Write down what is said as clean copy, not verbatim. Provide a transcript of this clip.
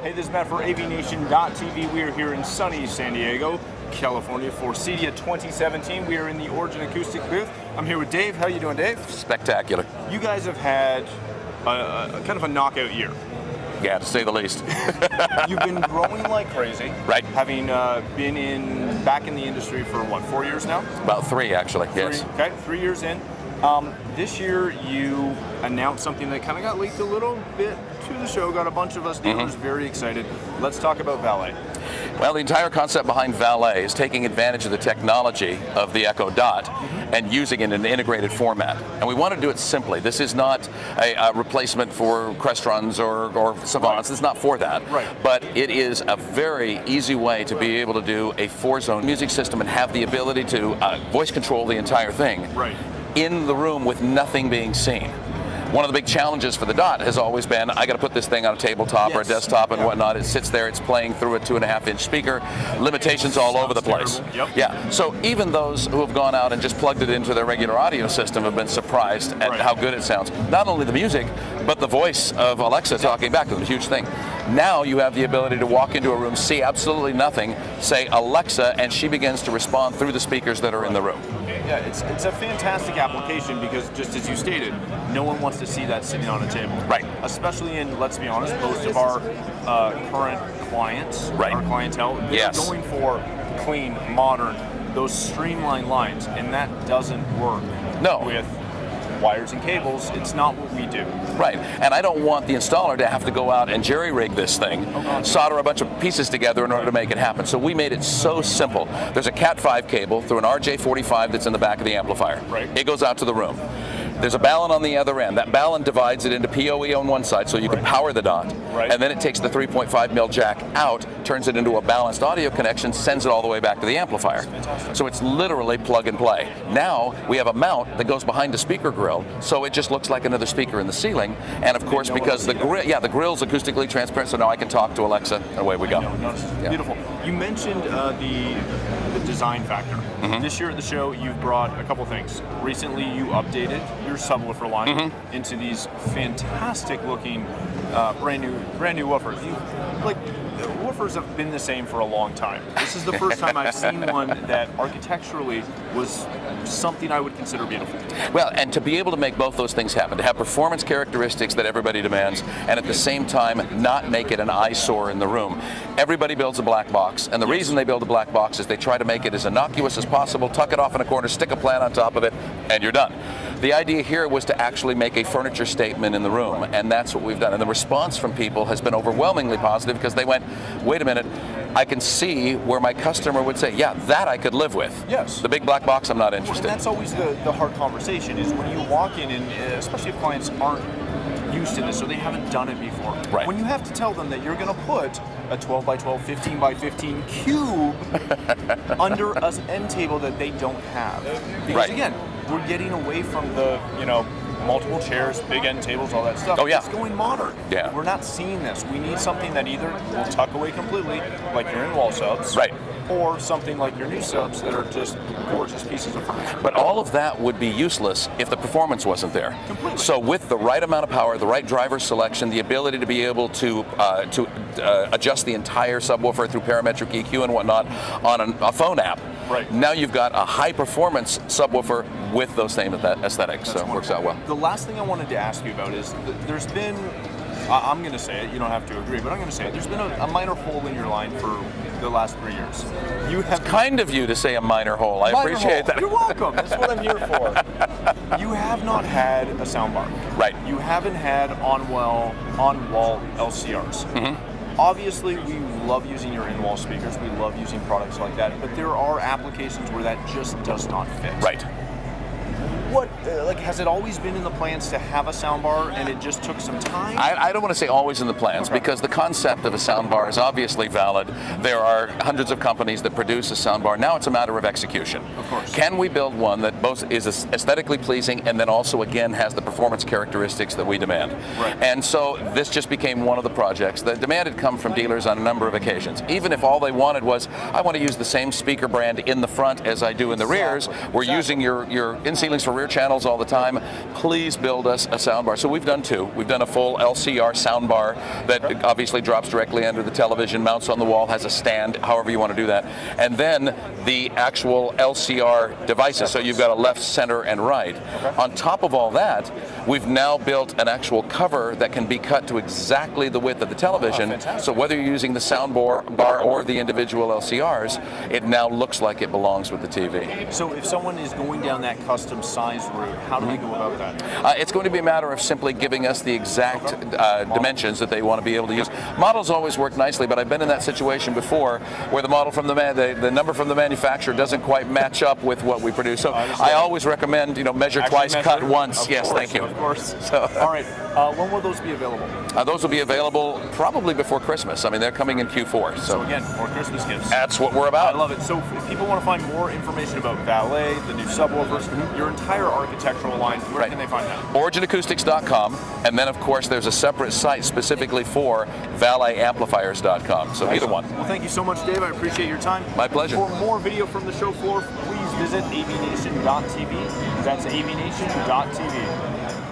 Hey, this is Matt for AVNation.tv. We are here in sunny San Diego, California for CEDIA 2017. We are in the Origin Acoustics booth. I'm here with Dave. How you doing, Dave? Spectacular. You guys have had a kind of a knockout year. Yeah, to say the least. You've been growing like crazy. Right. Having been back in the industry for what, 4 years now? About 3, actually. Yes. Okay, 3 years in. This year you announced something that kind of got leaked a little bit to the show, got a bunch of us dealers very excited. Let's talk about Valet. Well, the entire concept behind Valet is taking advantage of the technology of the Echo Dot and using it in an integrated format. And we want to do it simply. This is not a replacement for Crestrons or Savants. It's not for that. Right. But it is a very easy way to be able to do a 4-zone music system and have the ability to voice control the entire thing. Right. In the room with nothing being seen. One of the big challenges for the Dot has always been, I got to put this thing on a tabletop or a desktop and whatnot. It sits there, it's playing through a 2.5-inch speaker. Limitations all over the place. Yep. Yeah. So even those who have gone out and just plugged it into their regular audio system have been surprised at how good it sounds. Not only the music, but the voice of Alexa talking back to them, a huge thing. Now you have the ability to walk into a room, see absolutely nothing, say Alexa, and she begins to respond through the speakers that are in the room. Yeah, it's a fantastic application because, just as you stated, no one wants to see that sitting on a table. Right. Especially in, let's be honest, most of our current clients, our clientele, they're going for clean, modern, those streamlined lines, and that doesn't work with wires and cables. It's not what we do. Right, and I don't want the installer to have to go out and jerry-rig this thing, solder a bunch of pieces together in order to make it happen. So we made it so simple. There's a Cat 5 cable through an RJ45 that's in the back of the amplifier. Right. It goes out to the room. There's a balun on the other end. That balun divides it into PoE on one side so you can power the Dot. Right. And then it takes the 3.5 mil jack out, turns it into a balanced audio connection, sends it all the way back to the amplifier. So it's literally plug and play. Now we have a mount that goes behind the speaker grill, so it just looks like another speaker in the ceiling. And of course, because the grill's acoustically transparent, so now I can talk to Alexa, and away we go. Beautiful. You mentioned the design factor. This year at the show, you've brought a couple things. Recently, you updated your subwoofer line into these fantastic looking brand new woofers. Woofers have been the same for a long time. This is the first time I've seen one that architecturally was something I would consider beautiful. Well, and to be able to make both those things happen, to have performance characteristics that everybody demands, and at the same time not make it an eyesore in the room. Everybody builds a black box, and the reason they build a black box is they try to make it as innocuous as possible, tuck it off in a corner, stick a plant on top of it, and you're done. The idea here was to actually make a furniture statement in the room, and that's what we've done. And the response from people has been overwhelmingly positive because they went, wait a minute, I can see where my customer would say, yeah, that I could live with. Yes. The big black box, I'm not interested. And that's always the hard conversation, is when you walk in, and especially if clients aren't used to this, so they haven't done it before. Right. When you have to tell them that you're going to put a 12 by 12, 15 by 15 cube under an end table that they don't have. Because again, we're getting away from the, multiple chairs, big end tables, all that stuff. It's going modern. Yeah. We're not seeing this. We need something that either will tuck away completely, like your in-wall subs, or something like your new subs that are just gorgeous pieces of furniture. But all of that would be useless if the performance wasn't there. Completely. So with the right amount of power, the right driver selection, the ability to be able to adjust the entire subwoofer through parametric EQ and whatnot on a phone app, now you've got a high-performance subwoofer with those same aesthetics, so it works out well. The last thing I wanted to ask you about is there's been, I'm going to say it, you don't have to agree, but I'm going to say it, there's been a minor hole in your line for the last 3 years. You have kind of you to say a minor hole. I appreciate that. You're welcome. That's what I'm here for. You have not had a soundbar. Right. You haven't had on-wall LCRs. Obviously, we love using your in-wall speakers. We love using products like that, but there are applications where that just does not fit. Right. What, has it always been in the plans to have a soundbar and it just took some time? I don't want to say always in the plans because the concept of a soundbar is obviously valid. There are hundreds of companies that produce a soundbar. Now it's a matter of execution. Of course. Can we build one that both is aesthetically pleasing and then also, again, has the performance characteristics that we demand? Right. And so this just became one of the projects. The demand had come from dealers on a number of occasions. Even if all they wanted was, I want to use the same speaker brand in the front as I do in the rears. We're using your in-ceilings for rear channels all the time. Please build us a soundbar. So we've done two. We've done a full LCR soundbar that obviously drops directly under the television, mounts on the wall, has a stand, however you want to do that. And then the actual LCR devices. So you've got a left, center, and right. On top of all that, we've now built an actual cover that can be cut to exactly the width of the television. So whether you're using the soundbar or the individual LCRs, it now looks like it belongs with the TV. So if someone is going down that custom size route, how do they go about that? It's going to be a matter of simply giving us the exact dimensions that they want to be able to use. Models always work nicely, but I've been in that situation before where the model from the number from the manufacturer doesn't quite match up with what we produce. So I always recommend, measure twice, cut once. Yes, thank you. Of course. All right. When will those be available? Those will be available probably before Christmas. I mean, they're coming in Q4. So again, more Christmas gifts. That's what we're about. I love it. So if people want to find more information about Valet, the new subwoofers, your entire architectural line, where can they find that? OriginAcoustics.com, and then of course there's a separate site specifically for ValetAmplifiers.com. So either one. Well, thank you so much, Dave. I appreciate your time. My pleasure. For more video from the show floor, please visit AVNation.tv. That's AVNation.tv.